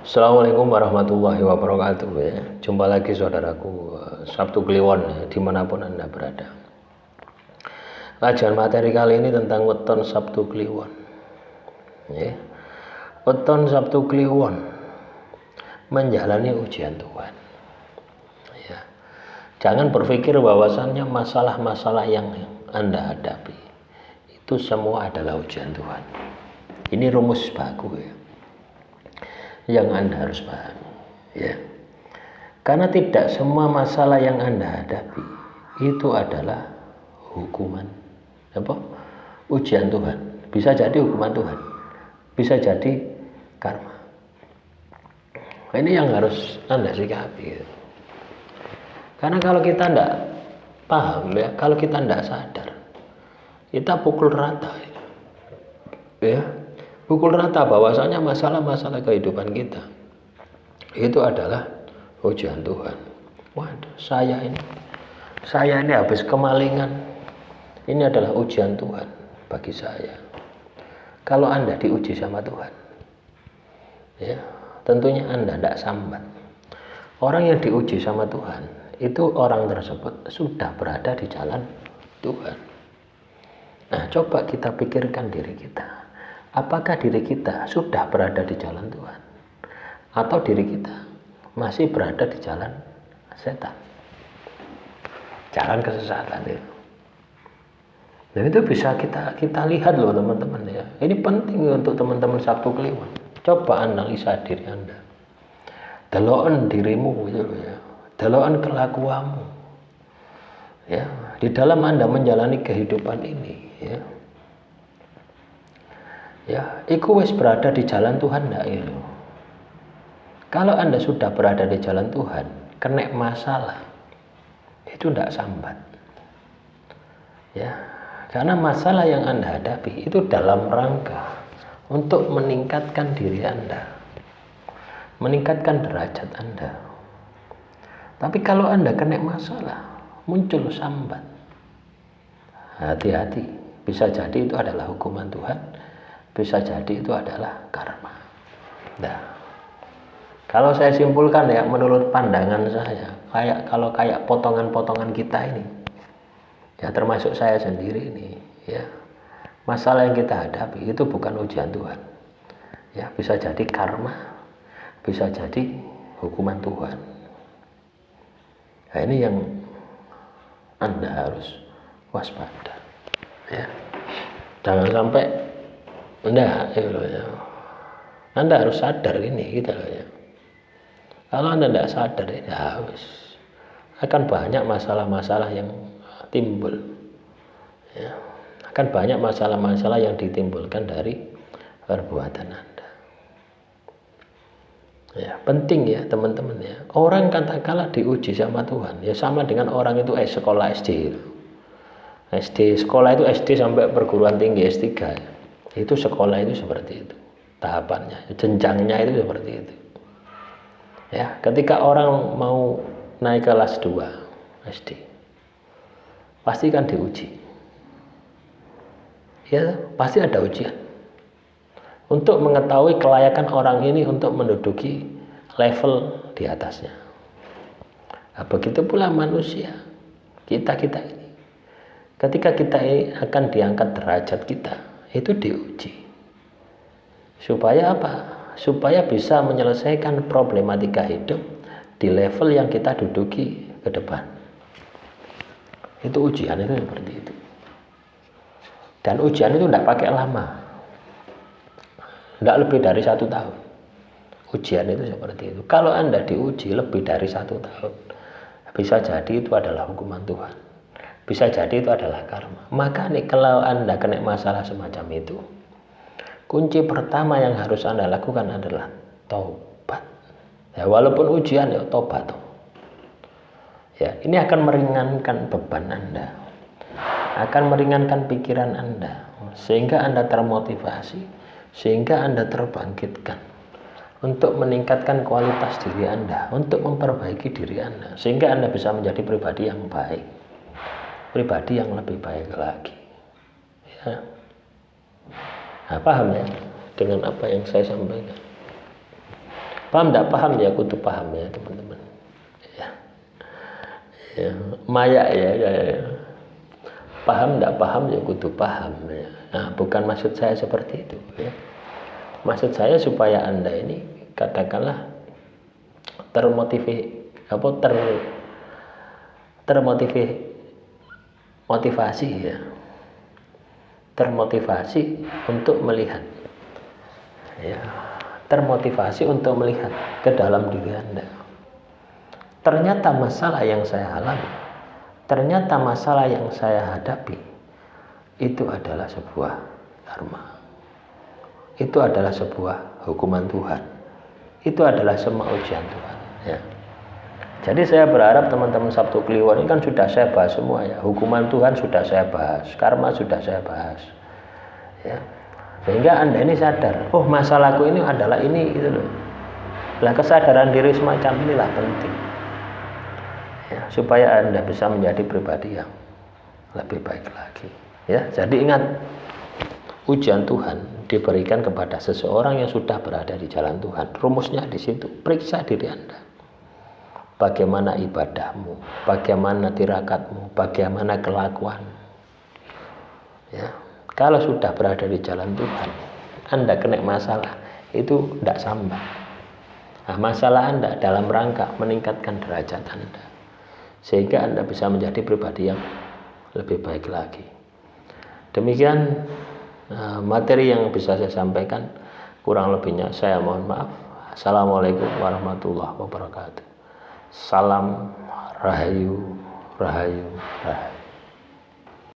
Assalamualaikum warahmatullahi wabarakatuh ya. Jumpa lagi saudaraku, Sabtu Kliwon ya, dimanapun Anda berada. Kajian materi kali ini tentang weton Sabtu Kliwon ya. Weton Sabtu Kliwon, menjalani ujian Tuhan ya. Jangan berpikir bahwasannya masalah-masalah yang Anda hadapi itu semua adalah ujian Tuhan. Ini rumus baku ya, yang Anda harus pahami ya. Karena tidak semua masalah yang Anda hadapi itu adalah hukuman ujian Tuhan. Bisa jadi hukuman Tuhan, bisa jadi karma. Ini yang harus Anda sikapi ya. Karena kalau kita tidak paham ya, kalau kita tidak sadar, kita pukul rata ya. Pukul rata bahwasanya masalah-masalah kehidupan kita itu adalah ujian Tuhan. Waduh, saya ini habis kemalingan. Ini adalah ujian Tuhan bagi saya. Kalau Anda diuji sama Tuhan, ya, tentunya Anda tidak sambat. Orang yang diuji sama Tuhan, itu orang tersebut sudah berada di jalan Tuhan. Nah, coba kita pikirkan diri kita. Apakah diri kita sudah berada di jalan Tuhan? Atau diri kita masih berada di jalan setan? Jalan kesesatan itu. Dan itu bisa kita lihat loh teman-teman ya. Ini penting untuk teman-teman Sabtu Kliwon. Coba analisa diri Anda. Deloken dirimu gitu loh ya. Deloken kelakuanmu. Ya, di dalam Anda menjalani kehidupan ini ya. Ya, iku wis berada di jalan Tuhan ndak itu. Kalau Anda sudah berada di jalan Tuhan, kena masalah, itu ndak sambat. Ya, karena masalah yang Anda hadapi itu dalam rangka untuk meningkatkan diri Anda, meningkatkan derajat Anda. Tapi kalau Anda kena masalah, muncul sambat, hati-hati, bisa jadi itu adalah hukuman Tuhan. Bisa jadi itu adalah karma. Nah, kalau saya simpulkan ya, menurut pandangan saya, kayak potongan-potongan kita ini, ya termasuk saya sendiri ini, ya, masalah yang kita hadapi itu bukan ujian Tuhan. Ya, bisa jadi karma, bisa jadi hukuman Tuhan. Nah, ini yang Anda harus waspada. Ya, jangan sampai Anda harus sadar ini gitu loh ya. Kalau Anda tidak sadar ya akan banyak masalah-masalah yang timbul ya. Akan banyak masalah-masalah yang ditimbulkan dari perbuatan Anda ya. Penting ya teman-teman ya. Orang katakanlah diuji sama Tuhan ya, sama dengan orang itu sekolah SD sekolah itu SD sampai perguruan tinggi S3 ya. Itu sekolah itu seperti itu tahapannya, jenjangnya itu seperti itu ya. Ketika orang mau naik kelas 2 SD pasti kan diuji ya, pasti ada ujian untuk mengetahui kelayakan orang ini untuk menduduki level di atasnya. Nah, begitu pula manusia kita ini, ketika kita akan diangkat derajat kita, itu diuji supaya apa? Supaya bisa menyelesaikan problematika hidup di level yang kita duduki ke depan. Itu ujian itu seperti itu. Dan ujian itu tidak pakai lama, tidak lebih dari 1 tahun. Ujian itu seperti itu. Kalau Anda diuji lebih dari 1 tahun, bisa jadi itu adalah hukuman Tuhan, bisa jadi itu adalah karma. Maka nih, kalau Anda kena masalah semacam itu, kunci pertama yang harus Anda lakukan adalah taubat. Ya, walaupun ujian ya taubat. Ya, ini akan meringankan beban Anda, akan meringankan pikiran Anda, sehingga Anda termotivasi, sehingga Anda terbangkitkan untuk meningkatkan kualitas diri Anda, untuk memperbaiki diri Anda, sehingga Anda bisa menjadi pribadi yang baik, pribadi yang lebih baik lagi. Ya. Nah, paham ya dengan apa yang saya sampaikan? Paham tidak paham ya kudu paham ya teman-teman. Ya. Ya. Maya ya. Paham tidak paham ya kudu paham ya. Nah, bukan maksud saya seperti itu ya. Maksud saya supaya Anda ini katakanlah motivasi ya. Termotivasi untuk melihat. Ya. Termotivasi untuk melihat ke dalam diri Anda. Ternyata masalah yang saya alami, ternyata masalah yang saya hadapi itu adalah sebuah karma. Itu adalah sebuah hukuman Tuhan. Itu adalah semua ujian Tuhan ya. Jadi saya berharap teman-teman Sabtu Kliwon ini kan sudah saya bahas semua ya. Hukuman Tuhan sudah saya bahas, karma sudah saya bahas ya. Sehingga Anda ini sadar, oh masalahku ini adalah ini gitu loh. Nah, kesadaran diri semacam inilah penting ya, supaya Anda bisa menjadi pribadi yang lebih baik lagi ya. Jadi ingat, ujian Tuhan diberikan kepada seseorang yang sudah berada di jalan Tuhan. Rumusnya di situ. Periksa diri Anda. Bagaimana ibadahmu, bagaimana tirakatmu, bagaimana kelakuan. Ya. Kalau sudah berada di jalan Tuhan, Anda kena masalah, itu tidak sambat. Nah, masalah Anda dalam rangka meningkatkan derajat Anda, sehingga Anda bisa menjadi pribadi yang lebih baik lagi. Demikian materi yang bisa saya sampaikan. Kurang lebihnya saya mohon maaf. Assalamualaikum warahmatullahi wabarakatuh. Salam Rahayu, Rahayu, Rahayu.